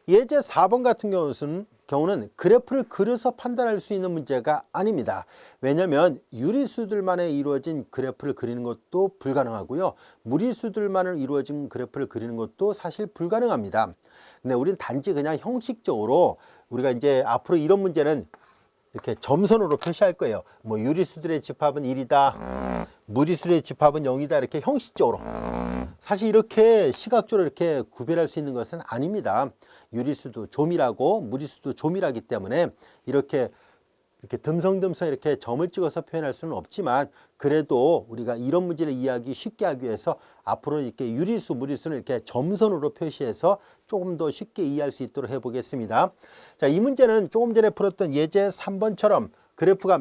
예제 4번 같은 경우는 그래프를 그려서 판단할 수 있는 문제가 아닙니다. 왜냐하면 유리수들만에 이루어진 그래프를 그리는 것도 불가능하고요. 무리수들만으로 이루어진 그래프를 그리는 것도 사실 불가능합니다. 근데 우리는 단지 그냥 형식적으로 우리가 이제 앞으로 이런 문제는 이렇게 점선으로 표시할 거예요. 뭐 유리수들의 집합은 1이다. 무리수들의 집합은 0이다. 이렇게 형식적으로. 사실 이렇게 시각적으로 이렇게 구별할 수 있는 것은 아닙니다. 유리수도 조밀하고 무리수도 조밀하기 때문에 이렇게 듬성듬성 이렇게 점을 찍어서 표현할 수는 없지만 그래도 우리가 이런 문제를 이해하기 쉽게 하기 위해서 앞으로 이렇게 유리수, 무리수는 이렇게 점선으로 표시해서 조금 더 쉽게 이해할 수 있도록 해보겠습니다. 자, 이 문제는 조금 전에 풀었던 예제 3번처럼 그래프가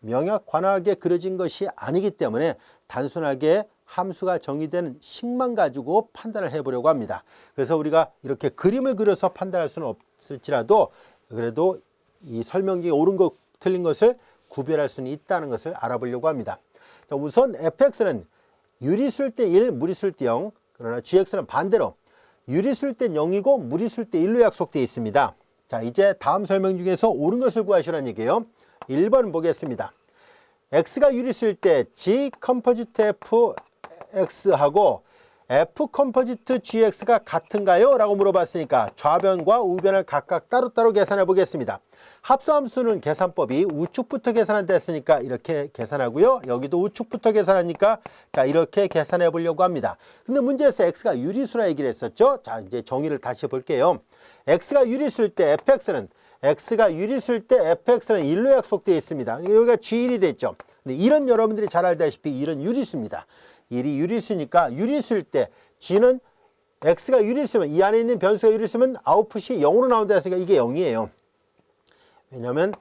명확관하게 그려진 것이 아니기 때문에 단순하게 함수가 정의된 식만 가지고 판단을 해보려고 합니다. 그래서 우리가 이렇게 그림을 그려서 판단할 수는 없을지라도 그래도 이 설명지에 옳은 것 틀린 것을 구별할 수는 있다는 것을 알아보려고 합니다. 자, 우선 fx는 유리수일 때 1, 무리수일 때 0. 그러나 gx는 반대로 유리수일 때 0이고 무리수일 때 1로 약속되어 있습니다. 자, 이제 다음 설명 중에서 옳은 것을 구하시라는 얘기예요. 1번 보겠습니다. x가 유리수일 때 g 컴포지트 fx하고 f 컴포지트 gx가 같은가요? 라고 물어봤으니까 좌변과 우변을 각각 따로따로 계산해 보겠습니다. 합수함수는 계산법이 우측부터 계산한다 했으니까 이렇게 계산하고요. 여기도 우측부터 계산하니까 자, 이렇게 계산해 보려고 합니다. 근데 문제에서 x가 유리수라 얘기를 했었죠. 자, 이제 정의를 다시 볼게요. x가 유리수일 때 x가 유리수일 때 fx는 1로 약속되어 있습니다. 여기가 g1이 됐죠. 근데 이런 여러분들이 잘 알다시피 이런 유리수입니다. 1이 유리수니까 유리수일 때 g는 x가 유리수면 이 안에 있는 변수가 유리수면 아웃풋이 0으로 나온다 했으니까 이게 0이에요. 왜냐하면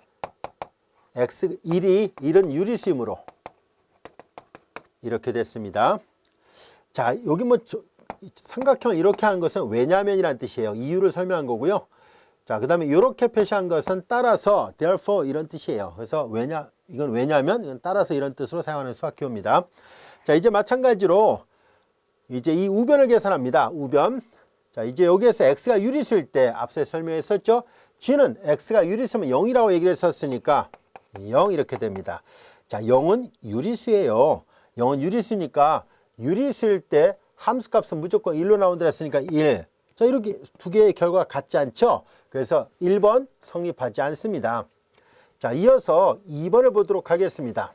x1은 유리수이므로 이렇게 됐습니다. 자, 여기 뭐 삼각형을 이렇게 하는 것은 왜냐면이라는 뜻이에요. 이유를 설명한 거고요. 자, 그 다음에 이렇게 표시한 것은 따라서 therefore 이런 뜻이에요. 그래서 이건 왜냐면 이건 따라서 이런 뜻으로 사용하는 수학기호입니다. 자, 이제 마찬가지로 이제 이 우변을 계산합니다. 우변. 자, 이제 여기에서 x가 유리수일 때 앞서 설명했었죠. g는 x가 유리수면 0이라고 얘기를 했었으니까 0 이렇게 됩니다. 자, 0은 유리수예요. 0은 유리수니까 유리수일 때 함수값은 무조건 1로 나온다 했으니까 1. 자, 이렇게 두 개의 결과가 같지 않죠? 그래서 1번 성립하지 않습니다. 자, 이어서 2번을 보도록 하겠습니다.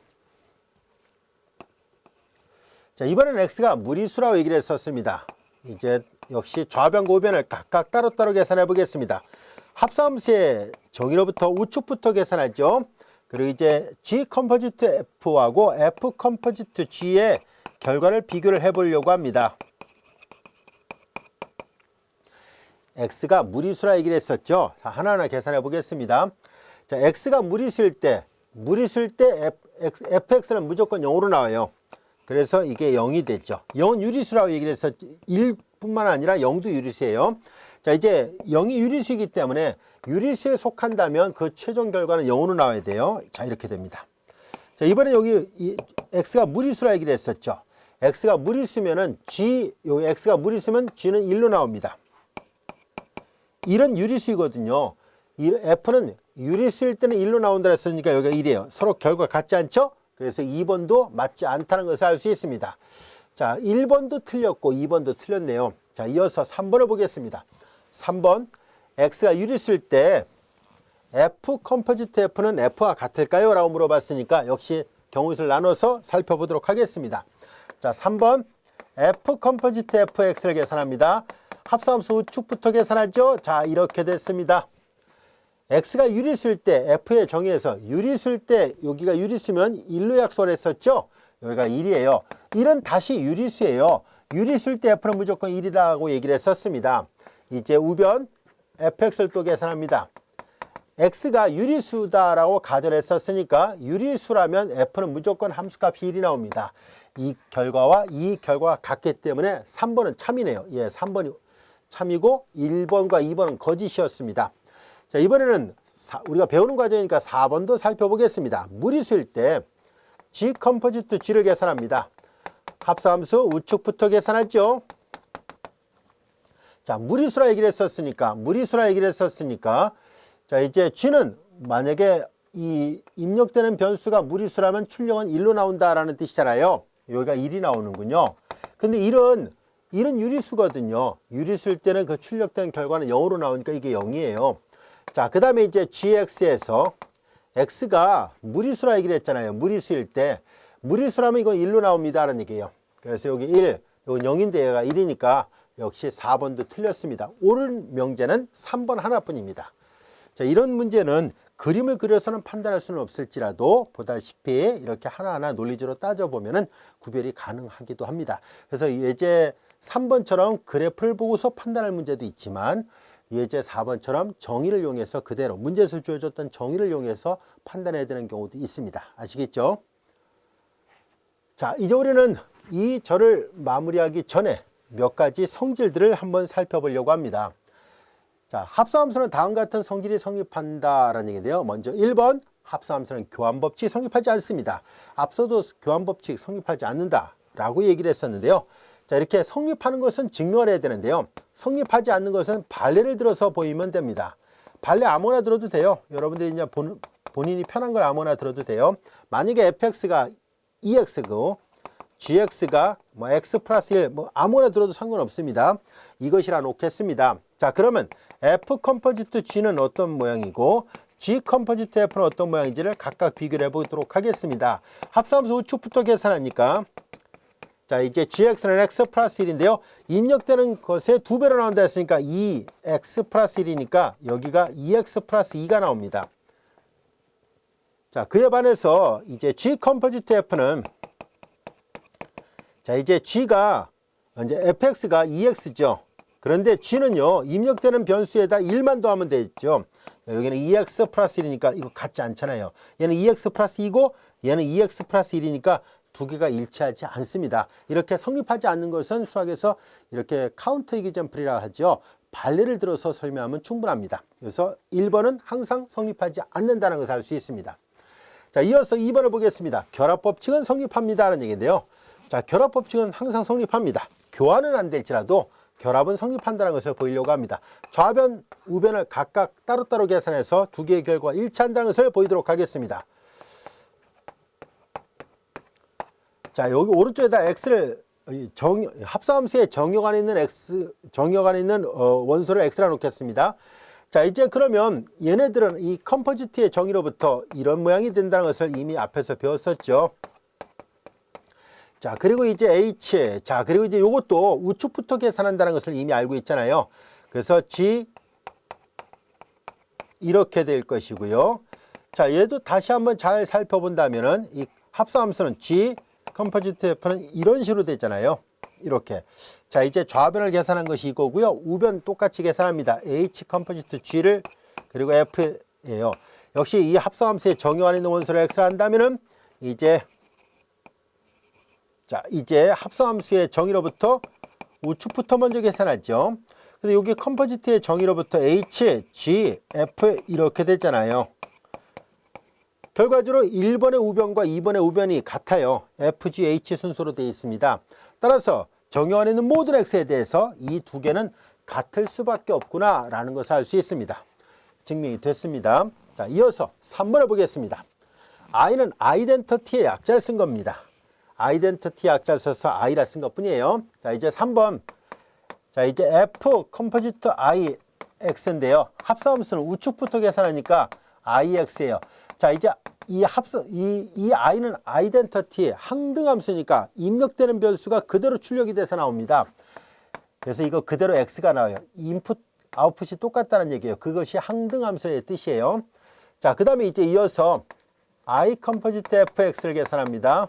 자, 이번에는 x가 무리수라고 얘기를 했었습니다. 이제 역시 좌변과 우변을 각각 따로따로 계산해 보겠습니다. 합수함수의 정의로부터 우측부터 계산하죠. 그리고 이제 g 컴포지트 f하고 f 컴포지트 g의 결과를 비교를 해 보려고 합니다. x가 무리수라 얘기를 했었죠. 자, 하나하나 계산해 보겠습니다. 자, x가 무리수일 때 fx는 무조건 0으로 나와요. 그래서 이게 0이 됐죠. 0은 유리수라고 얘기를 해서 1뿐만 아니라 0도 유리수예요. 자, 이제 0이 유리수이기 때문에 유리수에 속한다면 그 최종 결과는 0으로 나와야 돼요. 자, 이렇게 됩니다. 자, 이번에 여기 x가 무리수라 얘기를 했었죠. x가 무리수면은 여기 x가 무리수면 g는 1로 나옵니다. 1은 유리수이거든요. f는 유리수일 때는 1로 나온다 했으니까 여기가 1이에요. 서로 결과 같지 않죠? 그래서 2번도 맞지 않다는 것을 알 수 있습니다. 자, 1번도 틀렸고 2번도 틀렸네요. 자, 이어서 3번을 보겠습니다. 3번, x가 유리수일 때 f 컴포지트 f는 f와 같을까요? 라고 물어봤으니까 역시 경우수를 나눠서 살펴보도록 하겠습니다. 자, 3번, f 컴포지트 fx를 계산합니다. 합수함수 우측부터 계산하죠. 자, 이렇게 됐습니다. x가 유리수일 때 f의 정의에서 유리수일 때 여기가 유리수면 1로 약속을 했었죠. 여기가 1이에요. 1은 다시 유리수예요. 유리수일 때 f는 무조건 1이라고 얘기를 했었습니다. 이제 우변 fx를 또 계산합니다. x가 유리수다라고 가정했었으니까 유리수라면 f는 무조건 함수값이 1이 나옵니다. 이 결과와 이 결과가 같기 때문에 3번은 참이네요. 예, 3번이 참이고 1번과 2번은 거짓이었습니다. 자, 이번에는 우리가 배우는 과정이니까 4번도 살펴보겠습니다. 무리수일 때 g 컴포지트 g를 계산합니다. 합수함수 우측부터 계산하죠. 자, 무리수라 얘기를 했었으니까 자, 이제 G는 만약에 이 입력되는 변수가 무리수라면 출력은 1로 나온다라는 뜻이잖아요. 여기가 1이 나오는군요. 근데 1은 유리수거든요. 유리수일 때는 그 출력된 결과는 0으로 나오니까 이게 0이에요. 자, 그 다음에 이제 GX에서 X가 무리수라 얘기를 했잖아요. 무리수일 때. 무리수라면 이건 1로 나옵니다. 라는 얘기예요. 그래서 여기 1, 이건 0인데 얘가 1이니까 역시 4번도 틀렸습니다. 옳은 명제는 3번 하나뿐입니다. 자, 이런 문제는 그림을 그려서는 판단할 수는 없을지라도 보다시피 이렇게 하나하나 논리적으로 따져보면 구별이 가능하기도 합니다. 그래서 예제 3번처럼 그래프를 보고서 판단할 문제도 있지만 예제 4번처럼 정의를 이용해서 그대로 문제에서 주어졌던 정의를 이용해서 판단해야 되는 경우도 있습니다. 아시겠죠? 자, 이제 우리는 이 절을 마무리하기 전에 몇 가지 성질들을 한번 살펴보려고 합니다. 자, 합성함수는 다음 같은 성질이 성립한다라는 얘기인데요. 먼저 1번, 합성함수는 교환법칙이 성립하지 않습니다. 앞서도 교환법칙 성립하지 않는다라고 얘기를 했었는데요. 자, 이렇게 성립하는 것은 증명을 해야 되는데요. 성립하지 않는 것은 발례를 들어서 보이면 됩니다. 발례 아무나 들어도 돼요. 여러분들이 이제 본인이 편한 걸 아무나 들어도 돼요. 만약에 fx가 2x고 gx가 뭐 x 플러스 1 뭐 아무나 들어도 상관없습니다. 이것이라 놓겠습니다. 자, 그러면 f 컴포지트 g는 어떤 모양이고 g 컴포지트 f는 어떤 모양인지를 각각 비교를 해보도록 하겠습니다. 합성함수 우측부터 계산하니까 자, 이제 gx는 x 플러스 1인데요. 입력되는 것에 2배로 나온다 했으니까 2x 플러스 1이니까 여기가 2x 플러스 2가 나옵니다. 자, 그에 반해서 이제 g 컴포지트 f는 자, 이제 g가 이제 fx가 2x죠. 그런데 g는요, 입력되는 변수에다 1만 더하면 되죠. 여기는 2x 플러스 1이니까 이거 같지 않잖아요. 얘는 2x 플러스 2고 얘는 2x 플러스 1이니까 두 개가 일치하지 않습니다. 이렇게 성립하지 않는 것은 수학에서 이렇게 카운터 이기젠플이라 하죠. 발례를 들어서 설명하면 충분합니다. 그래서 1번은 항상 성립하지 않는다는 것을 알 수 있습니다. 자, 이어서 2번을 보겠습니다. 결합법칙은 성립합니다라는 얘기인데요. 자, 결합법칙은 항상 성립합니다. 교환은 안 될지라도 결합은 성립한다는 것을 보이려고 합니다. 좌변, 우변을 각각 따로따로 계산해서 두 개의 결과가 일치한다는 것을 보이도록 하겠습니다. 자, 여기 오른쪽에다 x를 합성함수의 정역 안에 있는 원소를 x라 놓겠습니다. 자, 이제 그러면 얘네들은 이 컴포지트의 정의로부터 이런 모양이 된다는 것을 이미 앞에서 배웠었죠. 자, 그리고 이제 h, 자, 그리고 이제 요것도 우측부터 계산한다는 것을 이미 알고 있잖아요. 그래서 g 이렇게 될 것이고요. 자, 얘도 다시 한번 잘 살펴본다면은 이 합성함수는 g 컴포지트 f는 이런 식으로 되잖아요. 이렇게. 자, 이제 좌변을 계산한 것이 이거고요. 우변 똑같이 계산합니다. h 컴포지트 g를 그리고 f예요. 역시 이 합성함수의 정의 안에 있는 원소를 x라 한다면은 이제 자, 이제 합성함수의 정의로부터 우측부터 먼저 계산하죠. 근데 여기 컴포지트의 정의로부터 h, g, f 이렇게 됐잖아요. 결과적으로 1번의 우변과 2번의 우변이 같아요. f, g, h 순서로 되어 있습니다. 따라서 정의 안에 있는 모든 x에 대해서 이 두 개는 같을 수밖에 없구나 라는 것을 알 수 있습니다. 증명이 됐습니다. 자, 이어서 3번을 보겠습니다. i는 아이덴티티의 약자를 쓴 겁니다. 아이덴티티 약자를 써서 i라 쓴 것 뿐이에요. 자, 이제 3번. 자, 이제 f 컴포지트 i x인데요. 합성함수는 우측부터 계산하니까 ix예요. 자, 이제 이 i는 아이덴티티 항등함수니까 입력되는 변수가 그대로 출력이 돼서 나옵니다. 그래서 이거 그대로 x가 나와요. 인풋 아웃풋이 똑같다는 얘기예요. 그것이 항등함수의 뜻이에요. 자, 그 다음에 이제 이어서 i 컴포지트 fx를 계산합니다.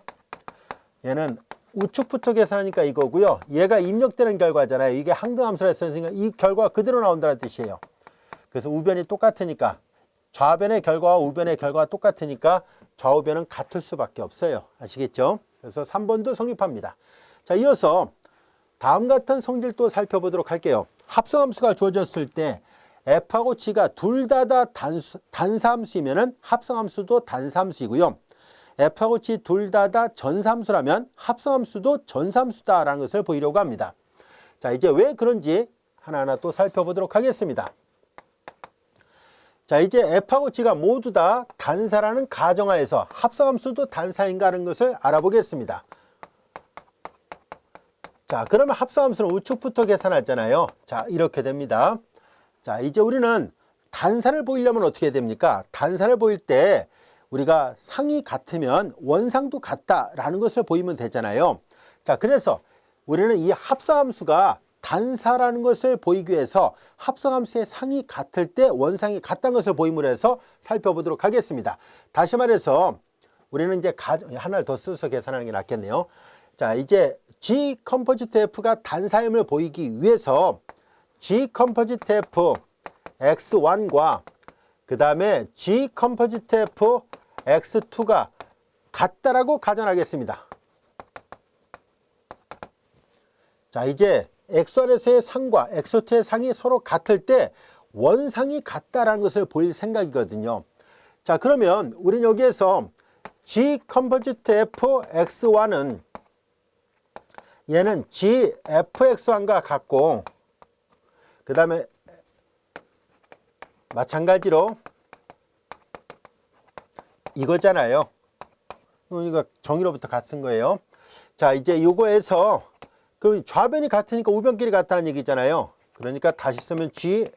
얘는 우측부터 계산하니까 이거고요. 얘가 입력되는 결과잖아요. 이게 항등함수라 했으니까 이 결과가 그대로 나온다는 뜻이에요. 그래서 우변이 똑같으니까 좌변의 결과와 우변의 결과가 똑같으니까 좌우변은 같을 수밖에 없어요. 아시겠죠? 그래서 3번도 성립합니다. 자, 이어서 다음 같은 성질도 살펴보도록 할게요. 합성함수가 주어졌을 때 f하고 g가 둘 다 단사함수이면은 합성함수도 단사함수이고요. f하고 g 둘 다 전사함수라면 합성함수도 전사함수다라는 것을 보이려고 합니다. 자, 이제 왜 그런지 하나하나 또 살펴보도록 하겠습니다. 자, 이제 F하고 G가 모두 다 단사라는 가정하에서 합성함수도 단사인가 하는 것을 알아보겠습니다. 자, 그러면 합성함수는 우측부터 계산하잖아요. 자, 이렇게 됩니다. 자, 이제 우리는 단사를 보이려면 어떻게 됩니까? 단사를 보일 때 우리가 상이 같으면 원상도 같다라는 것을 보이면 되잖아요. 자, 그래서 우리는 이 합성함수가 단사라는 것을 보이기 위해서 합성함수의 상이 같을 때 원상이 같다는 것을 보임으로 해서 살펴보도록 하겠습니다. 다시 말해서 우리는 이제 하나를 더 써서 계산하는 게 낫겠네요. 자, 이제 G 컴포지트 F가 단사임을 보이기 위해서 G 컴포지트 F X1과 그 다음에 G 컴포지트 F X2가 같다라고 가정하겠습니다. 자, 이제 X1에서의 상과 X2의 상이 서로 같을 때 원상이 같다라는 것을 보일 생각이거든요. 자, 그러면 우리는 여기에서 G 컴포지트 F X1은 얘는 G FX1과 같고 그 다음에 마찬가지로 이거잖아요. 이거 정의로부터 같은 거예요. 자, 이제 요거에서 그 좌변이 같으니까 우변끼리 같다는 얘기잖아요. 그러니까 다시 쓰면 G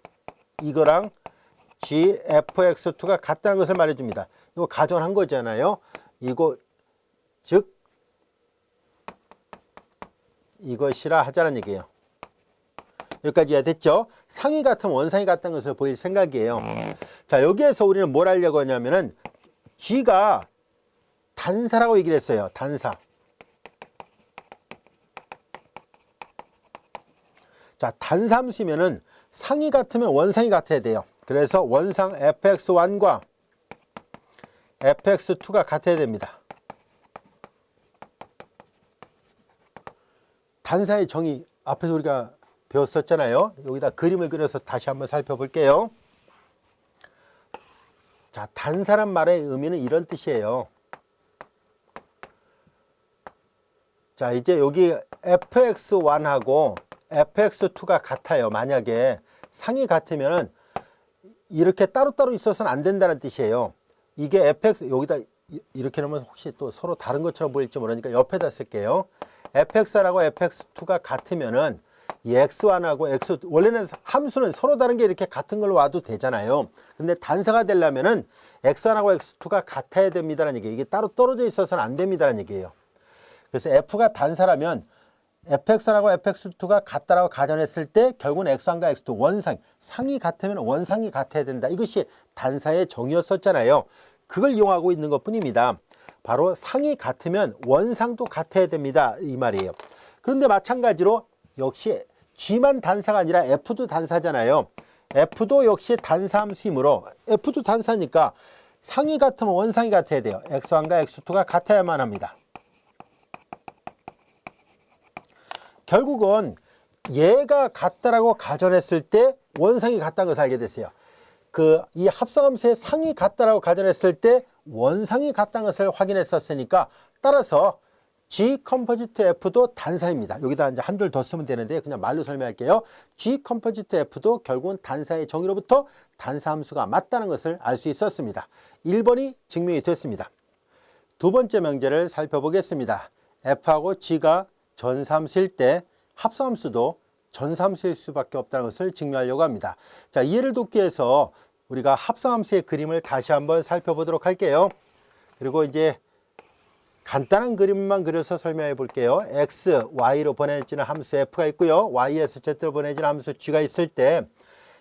이거랑 G FX2가 같다는 것을 말해줍니다. 이거 가정한 거잖아요. 이거 즉 이것이라 하자는 얘기예요. 여기까지 이해됐죠? 상이 같으면 원상이 같다는 것을 보일 생각이에요. 자, 여기에서 우리는 뭘 하려고 하냐면은 G가 단사라고 얘기를 했어요. 단사. 자, 단사함수면은 상이 같으면 원상이 같아야 돼요. 그래서 원상 fx1과 fx2가 같아야 됩니다. 단사의 정의 앞에서 우리가 배웠었잖아요. 여기다 그림을 그려서 다시 한번 살펴볼게요. 자, 단사란 말의 의미는 이런 뜻이에요. 자, 이제 여기 fx1하고 fx2가 같아요. 만약에 상이 같으면은 이렇게 따로따로 있어서는 안 된다는 뜻이에요. 이게 fx 여기다 이렇게 놓으면 혹시 또 서로 다른 것처럼 보일지 모르니까 옆에다 쓸게요. fx1하고 fx2가 같으면은 이 x1하고 x 원래는 함수는 서로 다른 게 이렇게 같은 걸로 와도 되잖아요. 근데 단사가 되려면은 x1하고 x2가 같아야 됩니다라는 얘기예요. 이게 따로 떨어져 있어서는 안 됩니다라는 얘기예요. 그래서 f가 단사라면 fx1하고 fx2가 같다라고 가정했을 때 결국은 x1과 x2 원상, 상이 같으면 원상이 같아야 된다. 이것이 단사의 정의였었잖아요. 그걸 이용하고 있는 것 뿐입니다. 바로 상이 같으면 원상도 같아야 됩니다. 이 말이에요. 그런데 마찬가지로 역시 G만 단사가 아니라 F도 단사잖아요. F도 역시 단사함수이므로 F도 단사니까 상이 같으면 원상이 같아야 돼요. x1과 x2가 같아야만 합니다. 결국은 얘가 같다라고 가정했을 때 원상이 같다는 것을 알게 됐어요. 이 합성함수의 상이 같다라고 가정했을 때 원상이 같다는 것을 확인했었으니까 따라서 G 컴포지트 F도 단사입니다. 여기다 이제 한 줄 더 쓰면 되는데 그냥 말로 설명할게요. G 컴포지트 F도 결국은 단사의 정의로부터 단사함수가 맞다는 것을 알 수 있었습니다. 1번이 증명이 됐습니다. 두 번째 명제를 살펴보겠습니다. F하고 G가 전사함수일 때 합성함수도 전사함수일 수밖에 없다는 것을 증명하려고 합니다. 자, 이해를 돕기 위해서 우리가 합성함수의 그림을 다시 한번 살펴보도록 할게요. 그리고 이제 간단한 그림만 그려서 설명해 볼게요. x, y로 보내지는 함수 f가 있고요. y에서 z로 보내지는 함수 g가 있을 때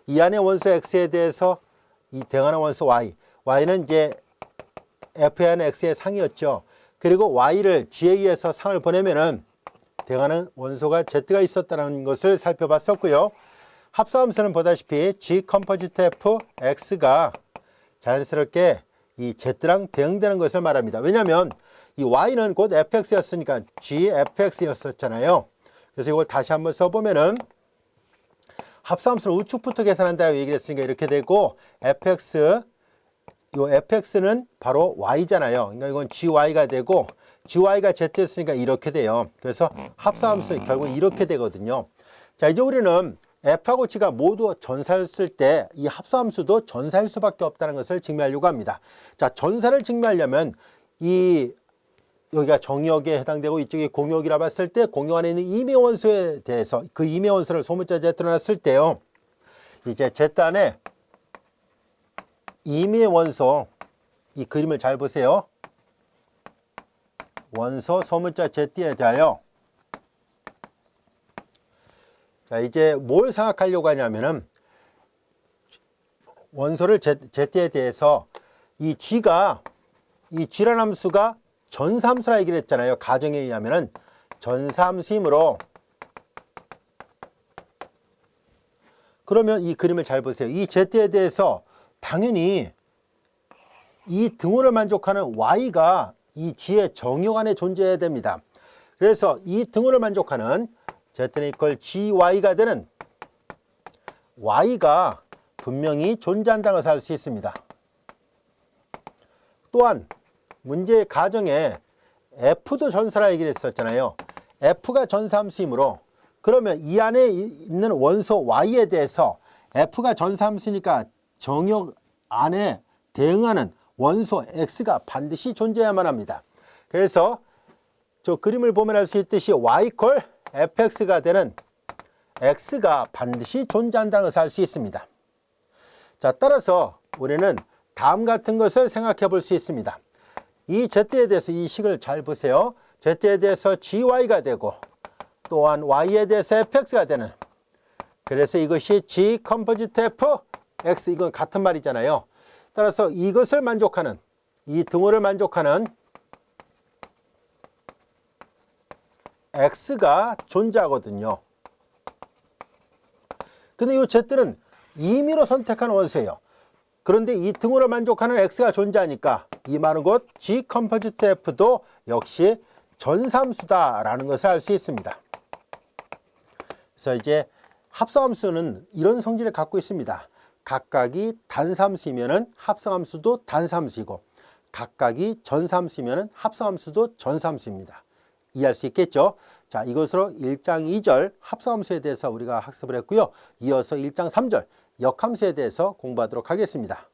이 안의 원소 x에 대해서 이 대응하는 원소 y는 이제 f에 하는 x의 상이었죠. 그리고 y를 g에 의해서 상을 보내면은 대응하는 원소가 z가 있었다는 것을 살펴봤었고요. 합성함수는 보다시피 g 컴포지트 f x가 자연스럽게 이 z랑 대응되는 것을 말합니다. 왜냐하면 이 y는 곧 fx였으니까 gfx였었잖아요. 그래서 이걸 다시 한번 써보면은 합성함수는 우측부터 계산한다고 얘기를 했으니까 이렇게 되고 fx, 요 fx는 바로 y잖아요. 그러니까 이건 gy가 되고 gy가 z였으니까 이렇게 돼요. 그래서 합성함수 결국 이렇게 되거든요. 자, 이제 우리는 F하고 G가 모두 전사였을 때 이 합성함수도 전사일 수밖에 없다는 것을 증명하려고 합니다. 자, 전사를 증명하려면 이 여기가 정역에 해당되고 이쪽이 공역이라 봤을 때 공역 안에 있는 임의원소에 대해서 그 임의원소를 소문자 Z로 놨을 때요. 이제 Z 안에 임의원소 이 그림을 잘 보세요. 원소 소문자 Z에 대하여 자, 이제 뭘 생각하려고 하냐면은 원소를 Z에 대해서 이 G라는 함수가 전사함수라 얘기를 했잖아요. 가정에 의하면은 전사함수이므로 그러면 이 그림을 잘 보세요. 이 Z에 대해서 당연히 이 등호를 만족하는 Y가 이 G의 정역 안에 존재해야 됩니다. 그래서 이 등호를 만족하는 Z는 이퀄 GY가 되는 Y가 분명히 존재한다는 것을 알 수 있습니다. 또한 문제의 가정에 F도 전사라 얘기를 했었잖아요. F가 전사함수이므로 그러면 이 안에 있는 원소 Y에 대해서 F가 전사함수니까 정역 안에 대응하는 원소 X가 반드시 존재해야만 합니다. 그래서 저 그림을 보면 알 수 있듯이 Y 콜 fx가 되는 x가 반드시 존재한다는 것을 알 수 있습니다. 자, 따라서 우리는 다음 같은 것을 생각해 볼 수 있습니다. 이 z에 대해서 이 식을 잘 보세요. z에 대해서 gy가 되고 또한 y에 대해서 fx가 되는, 그래서 이것이 g 컴포지트 fx, 이건 같은 말이잖아요. 따라서 이것을 만족하는, 이 등호를 만족하는 x가 존재하거든요. 근데 이 z는 임의로 선택한 원소예요. 그런데 이 등호를 만족하는 x가 존재하니까 이 말은 곧 g 컴포지트 f도 역시 전사함수다라는 것을 알 수 있습니다. 그래서 이제 합성함수는 이런 성질을 갖고 있습니다. 각각이 단사함수이면 합성함수도 단사함수이고 각각이 전사함수이면 합성함수도 전사함수입니다. 이해할 수 있겠죠? 자, 이것으로 1장 2절 합성함수에 대해서 우리가 학습을 했고요. 이어서 1장 3절 역함수에 대해서 공부하도록 하겠습니다.